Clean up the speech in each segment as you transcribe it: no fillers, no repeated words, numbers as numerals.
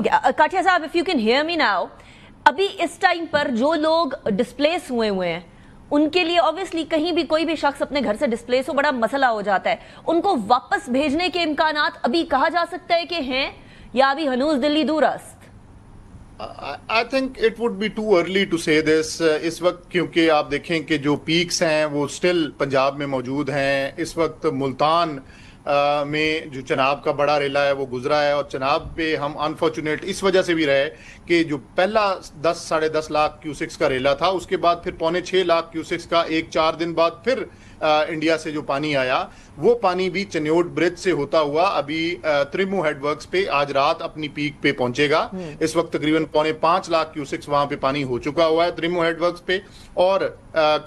काठिया साहब, if you can hear me now, अभी इस टाइम पर जो लोग डिस्प्लेस हुए हैं उनके लिए ऑब्वियसली कहीं भी कोई भी शख्स अपने घर से डिस्प्लेस हो बड़ा मसला हो जाता है, उनको वापस भेजने के इम्कानात अभी कहा जा सकता है कि हैं या अभी हनूज दिल्ली दूर अस्त? I think it would be too early to say this इस वक्त, क्योंकि आप देखें कि जो पीक्स हैं वो स्टिल पंजाब में मौजूद हैं। इस वक्त मुल्तान में जो चनाब का बड़ा रेला है वो गुजरा है, और चनाब पे हम अनफॉर्चुनेट इस वजह से भी रहे कि जो पहला 10-10.5 लाख क्यूसिक्स का रेला था, उसके बाद फिर 5.25 लाख क्यूसिक्स का 1-4 दिन बाद फिर इंडिया से जो पानी आया, वो पानी भी चन्योट ब्रिज से होता हुआ अभी त्रिमू हेडवर्क्स पे आज रात अपनी पीक पे पहुंचेगा। इस वक्त तकरीबन 4.5 लाख क्यूसिक्स वहां पे पानी हो चुका हुआ है त्रिमू हेडवर्क्स पे, और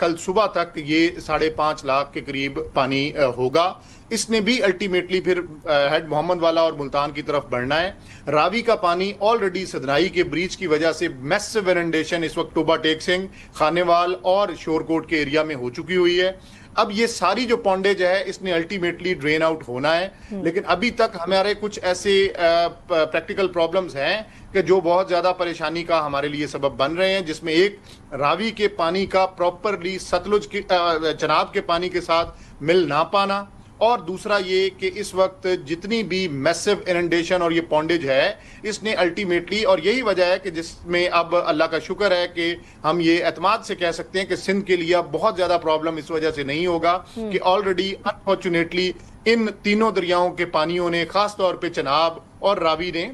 कल सुबह तक ये 5.5 लाख के करीब पानी होगा। इसने भी अल्टीमेटली फिर हेड मोहम्मद वाला और मुल्तान की तरफ बढ़ना है। रावी का पानी ऑलरेडी सदनाई के ब्रीच की वजह से मैसिव इनंडेशन इस वक्त टोबा टेक सिंह, खानेवाल और शोरकोट के एरिया में हो चुकी हुई है। अब ये सारी जो पॉन्डेज है इसने अल्टीमेटली ड्रेन आउट होना है, लेकिन अभी तक हमारे कुछ ऐसे प्रैक्टिकल प्रॉब्लम्स हैं कि जो बहुत ज्यादा परेशानी का हमारे लिए सबब बन रहे हैं, जिसमें एक रावी के पानी का प्रॉपरली सतलुज के चनाब के पानी के साथ मिल ना पाना, और दूसरा ये कि इस वक्त जितनी भी मैसिव इनंडेशन और ये पॉन्डेज है इसने अल्टीमेटली, और यही वजह है कि जिसमें अब अल्लाह का शुक्र है कि हम ये एतमाद से कह सकते हैं कि सिंध के लिए अब बहुत ज्यादा प्रॉब्लम इस वजह से नहीं होगा कि ऑलरेडी अनफॉर्चुनेटली इन तीनों दरियाओं के पानियों ने, खास तौर पे चनाब और रावी ने,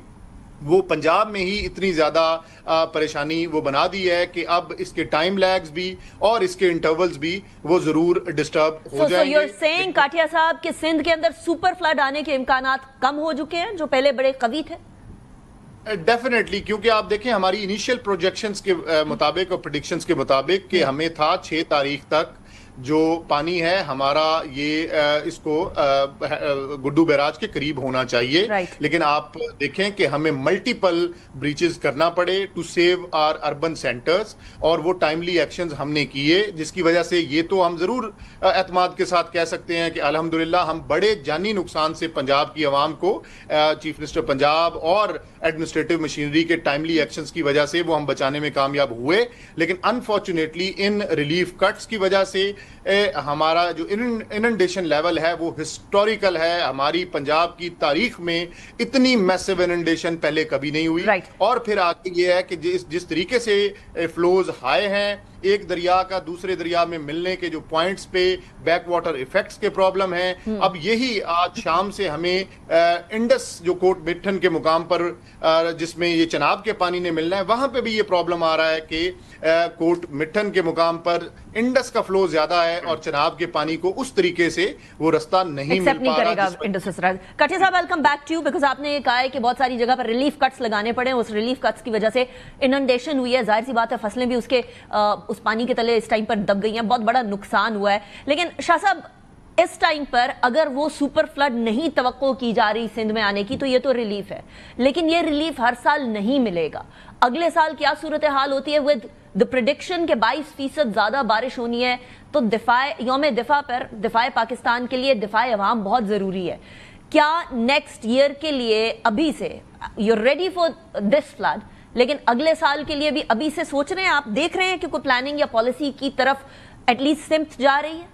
वो पंजाब में ही इतनी ज्यादा परेशानी वो बना दी है कि अब इसके टाइम लैग्स भी और इसके इंटरवल्स भी वो जरूर डिस्टर्ब हो जाएंगे। So you're saying काठिया साहब कि सिंध के अंदर सुपर फ्लड आने के इम्कानात कम हो चुके हैं जो पहले बड़े कवी थे? डेफिनेटली, क्योंकि आप देखें हमारी इनिशियल प्रोजेक्शंस के मुताबिक और प्रेडिक्शंस के मुताबिक कि हमें था 6 तारीख तक जो पानी है हमारा ये इसको गुड्डू बैराज के करीब होना चाहिए, लेकिन आप देखें कि हमें मल्टीपल ब्रीचेस करना पड़े to save our urban centres, और वो टाइमली एक्शंस हमने किए, जिसकी वजह से ये तो हम जरूर एतमाद के साथ कह सकते हैं कि अल्हम्दुलिल्लाह हम बड़े जानी नुकसान से पंजाब की आवाम को चीफ मिनिस्टर पंजाब और एडमिनिस्ट्रेटिव मशीनरी के टाइमली एक्शंस की वजह से वो हम बचाने में कामयाब हुए। लेकिन अनफॉर्चुनेटली इन रिलीफ कट्स की वजह से हमारा जो इनंडेशन लेवल है वो हिस्टोरिकल है। हमारी पंजाब की तारीख में इतनी मैसिव इनंडेशन पहले कभी नहीं हुई। और फिर आगे ये है कि जिस तरीके से फ्लोज हाई हैं, एक दरिया का दूसरे दरिया में मिलने के जो पॉइंट्स पे बैक वाटर इफेक्ट्स के प्रॉब्लम हैं, अब यही आज शाम से हमें इंडस जो कोट मिठन के मुकाम पर जिसमें ये चनाब के पानी ने मिलना है, वहां पे भी ये प्रॉब्लम आ रहा है कि कोट मिठन के मुकाम पर इंडस का फ्लो ज्यादा है और चनाब के पानी को उस तरीके से वो रास्ता नहीं मिल पा रहा। काठिया साहब, welcome back to you, because आपने ये कहा है कि बहुत सारी जगह पर रिलीफ कट्स लगाने पड़े, उस रिलीफ कट्स की वजह से इनंडेशन हुई है। जाहिर सी बात है फसलें भी उसके उस पानी के तले इस टाइम पर दब गई हैं, बहुत बड़ा नुकसान हुआ है। लेकिन शाह साहब, इस टाइम पर अगर वो सुपर फ्लड नहीं तवक्को की जा रही सिंध में आने की, तो ये तो रिलीफ है, लेकिन ये रिलीफ हर साल नहीं मिलेगा। अगले साल क्या सूरत हाल होती है विद द प्रेडिक्शन के 22% ज्यादा बारिश होनी है, तो यौम दिफा पर दिफाए पाकिस्तान के लिए दिफाए अवाम बहुत जरूरी है। क्या नेक्स्ट ईयर के लिए अभी से you are ready for this flood, लेकिन अगले साल के लिए भी अभी से सोच रहे हैं, आप देख रहे हैं कि कोई प्लानिंग या पॉलिसी की तरफ एटलीस्ट सिमट जा रही है?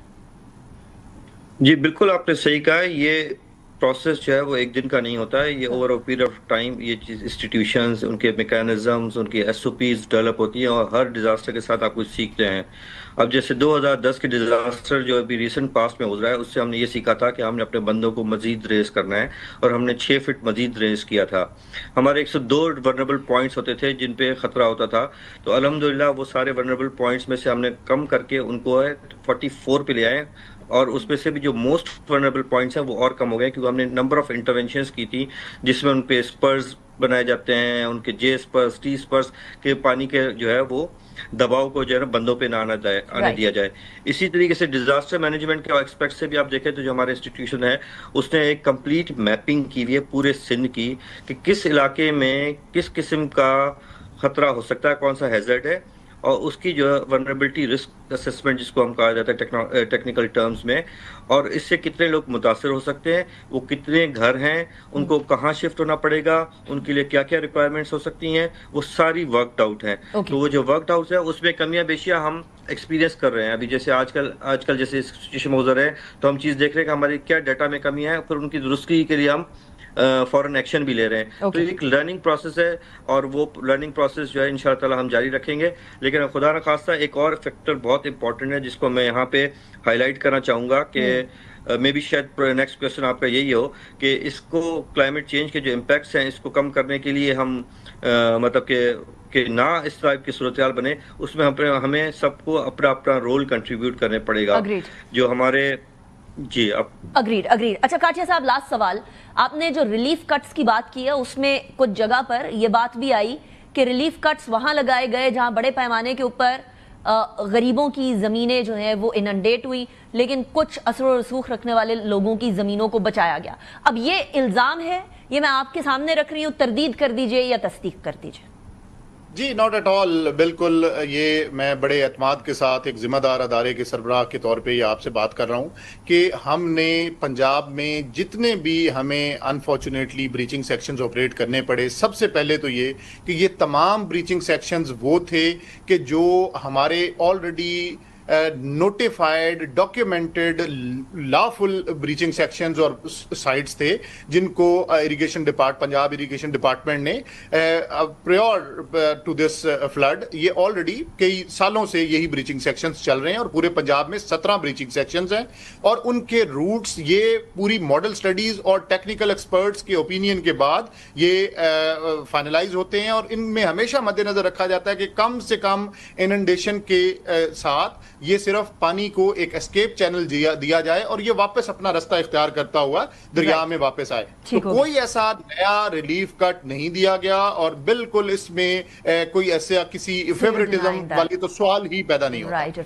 जी बिल्कुल, आपने सही कहा है। ये प्रोसेस जो है वो एक दिन का नहीं होता है, ये over a period of time ये इंस्टीट्यूशंस, उनके मैकेनिज्म्स, उनकी SOPs डेवलप होती हैं, और हर डिजास्टर के साथ आप कुछ सीखते हैं। अब जैसे 2010 के डिजास्टर जो अभी रिसेंट पास्ट में गुजरा है, उससे हमने ये सीखा था कि हमने अपने बंदों को मजीद रेस करना है, और हमने 6 फीट मजीद रेस किया था। हमारे 102 वनरेबल पॉइंट्स होते थे जिन पे खतरा होता था, तो अल्हम्दुलिल्लाह वो सारे वनरेबल पॉइंट्स में से हमने कम करके उनको 44 पे ले आए, और उसमें से भी जो मोस्ट वनरेबल पॉइंट्स हैं वो और कम हो गए, क्योंकि हमने नंबर ऑफ इंटरवेंशंस की थी जिसमें उन पे स्पर्स बनाए जाते हैं, उनके J स्पर्स, T स्पर्स के पानी के जो है वो दबाव को जो है बंदों पे ना आने दिया जाए। इसी तरीके से डिजास्टर मैनेजमेंट के एस्पेक्ट से भी आप देखें तो जो हमारे इंस्टीट्यूशन है उसने एक कंप्लीट मैपिंग की हुई है पूरे सिंध की, कि किस इलाके में किस किस्म का खतरा हो सकता है, कौन सा हैजर्ड है, اور اس کی جو ہے ولنریبلٹی رسک اسسمنٹ جس کو ہم کہا جاتا ہے ٹیکنیکل ٹرمز میں، اور اس سے کتنے لوگ متاثر ہو سکتے ہیں، وہ کتنے گھر ہیں، ان کو کہاں شفٹ ہونا پڑے گا، ان کے لیے کیا کیا ریکوائرمنٹس ہو سکتی ہیں، وہ ساری ورکڈ آؤٹ ہیں. تو وہ جو ورکڈ آؤٹ ہے اس میں کمیاں بیشیاں ہم ایکسپیرینس کر رہے ہیں. ابھی جیسے آج کل جیسے سچویشن موزر ہے تو ہم چیز دیکھ رہے ہیں کہ ہماری کیا ڈیٹا میں کمی ہے، پھر ان کی درستگی کے لیے ہم فوراً ایکشن بھی لے رہے ہیں. تو ایک لرننگ پروسیس ہے، اور وہ لرننگ پروسیس جو ہے ان شاء اللہ تعالیٰ ہم جاری رکھیں گے. لیکن خدا نخواستہ ایک اور فیکٹر بہت امپورٹنٹ ہے جس کو میں یہاں پہ ہائی لائٹ کرنا چاہوں گا کہ میں بھی شاید نیکسٹ کویشچن آپ کا یہی ہو کہ اس کو کلائمیٹ چینج کے جو امپیکٹس ہیں اس کو کم کرنے کے لیے ہم مطلب کہ نہ اس طرح کی صورتحال بنے، اس میں ہمیں سب کو اپنا اپنا رول کنٹریبیوٹ کرنے پڑے گا. جو ہمارے جی اگریڈ. اچھا کاٹیا صاحب، لاسٹ سوال. آپ نے جو ریلیف کٹس کی بات کی ہے اس میں کچھ جگہ پر یہ بات بھی آئی کہ ریلیف کٹس وہاں لگائے گئے جہاں بڑے پیمانے کے اوپر غریبوں کی زمینیں جو ہیں وہ اننڈیٹ ہوئی، لیکن کچھ اثر و رسوخ رکھنے والے لوگوں کی زمینوں کو بچایا گیا. اب یہ الزام ہے، یہ میں آپ کے سامنے رکھ رہی ہوں، تردید کر دیجئے یا تصدیق کر دیجئے. جی ناٹ ایٹ آل، بالکل. یہ میں بڑے اعتماد کے ساتھ ایک ذمہ دار ادارے کے سربراہ کے طور پہ یہ آپ سے بات کر رہا ہوں کہ ہم نے پنجاب میں جتنے بھی ہمیں انفارچونیٹلی بریچنگ سیکشنز آپریٹ کرنے پڑے، سب سے پہلے تو یہ کہ یہ تمام بریچنگ سیکشنز وہ تھے کہ جو ہمارے already notified documented lawful breaching sections اور سائٹس تھے جن کو پنجاب اریگیشن ڈپارٹمنٹ نے پریور ٹو دس فلڈ، یہ آلریڈی کئی سالوں سے یہی بریچنگ سیکشنز چل رہے ہیں، اور پورے پنجاب میں 17 بریچنگ سیکشنز ہیں، اور ان کے روٹس یہ پوری ماڈل سٹڈیز اور ٹیکنیکل ایکسپرٹس کے اوپینین کے بعد یہ فائنلائز ہوتے ہیں. اور ان میں ہمیشہ مد نظر رکھا جاتا ہے کہ کم سے کم اننڈیشن کے ساتھ یہ صرف پانی کو ایک اسکیپ چینل دیا جائے اور یہ واپس اپنا رستہ اختیار کرتا ہوا دریا میں واپس آئے. تو کوئی ایسا نیا ریلیف کٹ نہیں دیا گیا، اور بالکل اس میں کوئی ایسا کسی فیورٹزم والی تو سوال ہی پیدا نہیں ہوتا.